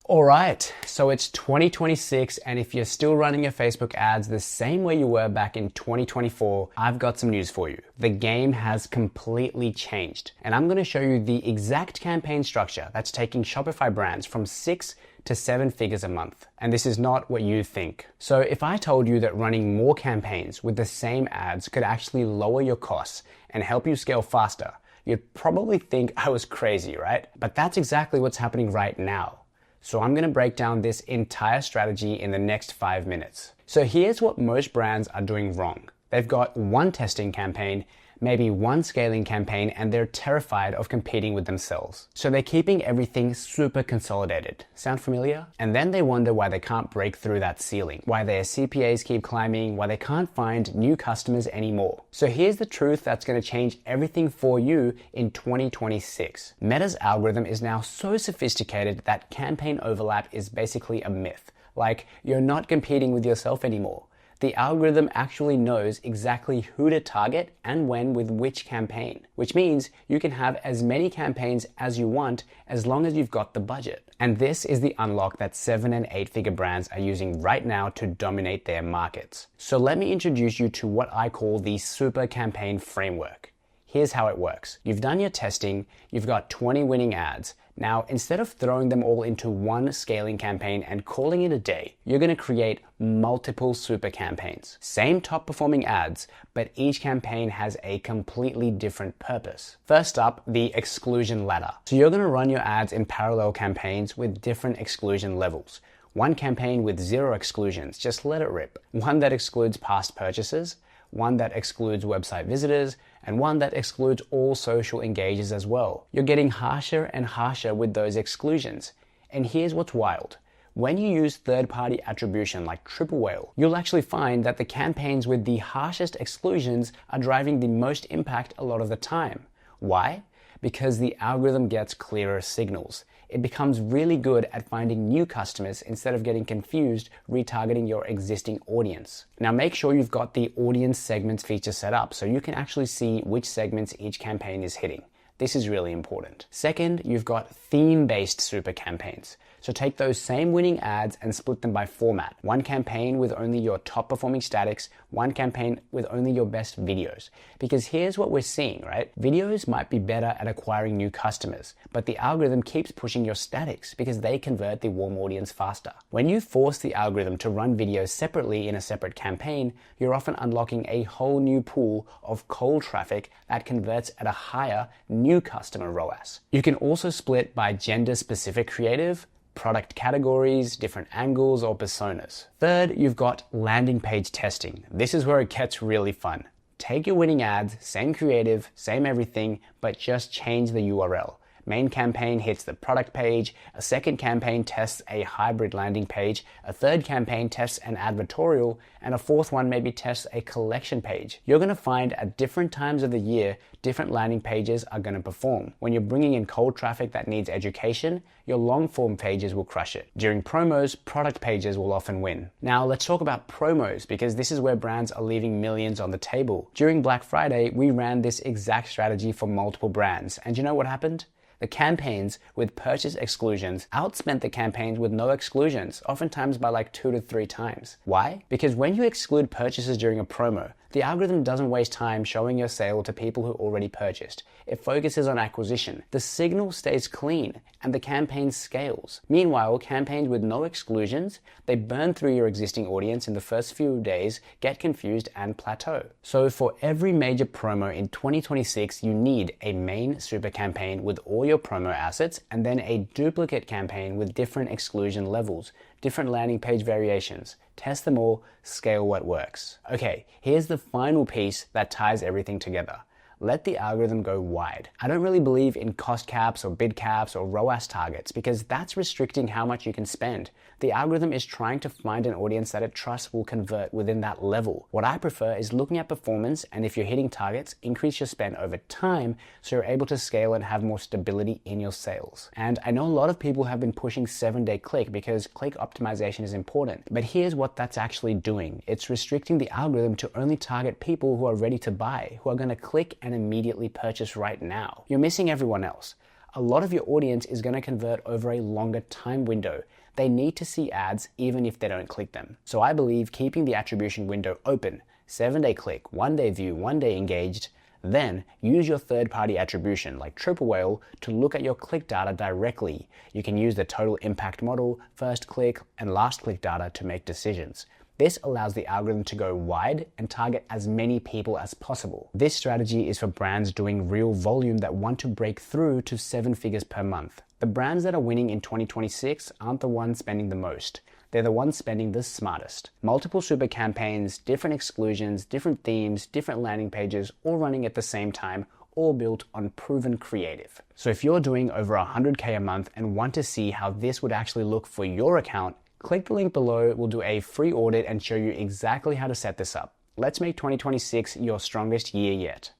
Alright, so it's 2026, and if you're still running your Facebook ads the same way you were back in 2024, I've got some news for you. The game has completely changed, and I'm going to show you the exact campaign structure that's taking Shopify brands from 6 to 7 figures a month. And this is not what you think. So if I told you that running more campaigns with the same ads could actually lower your costs and help you scale faster, you'd probably think I was crazy, right? But that's exactly what's happening right now. So I'm gonna break down this entire strategy in the next 5 minutes. So here's what most brands are doing wrong. They've got one testing campaign, maybe one scaling campaign, and they're terrified of competing with themselves. So they're keeping everything super consolidated. Sound familiar? And then they wonder why they can't break through that ceiling, why their CPAs keep climbing, why they can't find new customers anymore. So here's the truth that's going to change everything for you in 2026. Meta's algorithm is now so sophisticated that campaign overlap is basically a myth. Like, you're not competing with yourself anymore. The algorithm actually knows exactly who to target and when with which campaign, which means you can have as many campaigns as you want as long as you've got the budget. And this is the unlock that 7 and 8 figure brands are using right now to dominate their markets. So let me introduce you to what I call the super campaign framework. Here's how it works. You've done your testing, you've got 20 winning ads. Now, instead of throwing them all into one scaling campaign and calling it a day, you're going to create multiple super campaigns. Same top performing ads, but each campaign has a completely different purpose. First up, the exclusion ladder. So you're going to run your ads in parallel campaigns with different exclusion levels. One campaign with 0 exclusions, just let it rip. One that excludes past purchases, one that excludes website visitors, and one that excludes all social engagers as well. You're getting harsher and harsher with those exclusions. And here's what's wild. When you use third-party attribution like Triple Whale, you'll actually find that the campaigns with the harshest exclusions are driving the most impact a lot of the time. Why? Because the algorithm gets clearer signals. It becomes really good at finding new customers instead of getting confused retargeting your existing audience. Now make sure you've got the audience segments feature set up so you can actually see which segments each campaign is hitting. This is really important. Second, you've got theme-based super campaigns. So take those same winning ads and split them by format. One campaign with only your top performing statics, one campaign with only your best videos. Because here's what we're seeing, right? Videos might be better at acquiring new customers, but the algorithm keeps pushing your statics because they convert the warm audience faster. When you force the algorithm to run videos separately in a separate campaign, you're often unlocking a whole new pool of cold traffic that converts at a higher new customer ROAS. You can also split by gender-specific creative, product categories, different angles, or personas. Third, you've got landing page testing. This is where it gets really fun. Take your winning ads, same creative, same everything, but just change the URL. Main campaign hits the product page, a second campaign tests a hybrid landing page, a third campaign tests an advertorial, and a fourth one maybe tests a collection page. You're going to find at different times of the year, different landing pages are going to perform. When you're bringing in cold traffic that needs education, your long form pages will crush it. During promos, product pages will often win. Now let's talk about promos, because this is where brands are leaving millions on the table. During Black Friday, we ran this exact strategy for multiple brands, and you know what happened? The campaigns with purchase exclusions outspent the campaigns with no exclusions, oftentimes by like 2 to 3 times. Why? Because when you exclude purchases during a promo, the algorithm doesn't waste time showing your sale to people who already purchased. It focuses on acquisition. The signal stays clean and the campaign scales. Meanwhile, campaigns with no exclusions, they burn through your existing audience in the first few days, get confused, and plateau. So for every major promo in 2026, you need a main super campaign with all your promo assets and then a duplicate campaign with different exclusion levels, different landing page variations. Test them all, scale what works. Okay, here's the final piece that ties everything together. Let the algorithm go wide. I don't really believe in cost caps or bid caps or ROAS targets because that's restricting how much you can spend. The algorithm is trying to find an audience that it trusts will convert within that level. What I prefer is looking at performance, and if you're hitting targets, increase your spend over time so you're able to scale and have more stability in your sales. And I know a lot of people have been pushing 7-day click because click optimization is important. But here's what that's actually doing. It's restricting the algorithm to only target people who are ready to buy, who are going to click and immediately purchase right now. You're missing everyone else. A lot of your audience is going to convert over a longer time window. They need to see ads even if they don't click them. So I believe keeping the attribution window open, 7-day click, 1-day view, 1-day engaged, then use your third-party attribution like Triple Whale to look at your click data directly. You can use the total impact model, first click, and last click data to make decisions. This allows the algorithm to go wide and target as many people as possible. This strategy is for brands doing real volume that want to break through to 7 figures per month. The brands that are winning in 2026 aren't the ones spending the most. They're the ones spending the smartest. Multiple super campaigns, different exclusions, different themes, different landing pages, all running at the same time, all built on proven creative. So if you're doing over 100K a month and want to see how this would actually look for your account, click the link below. We'll do a free audit and show you exactly how to set this up. Let's make 2026 your strongest year yet.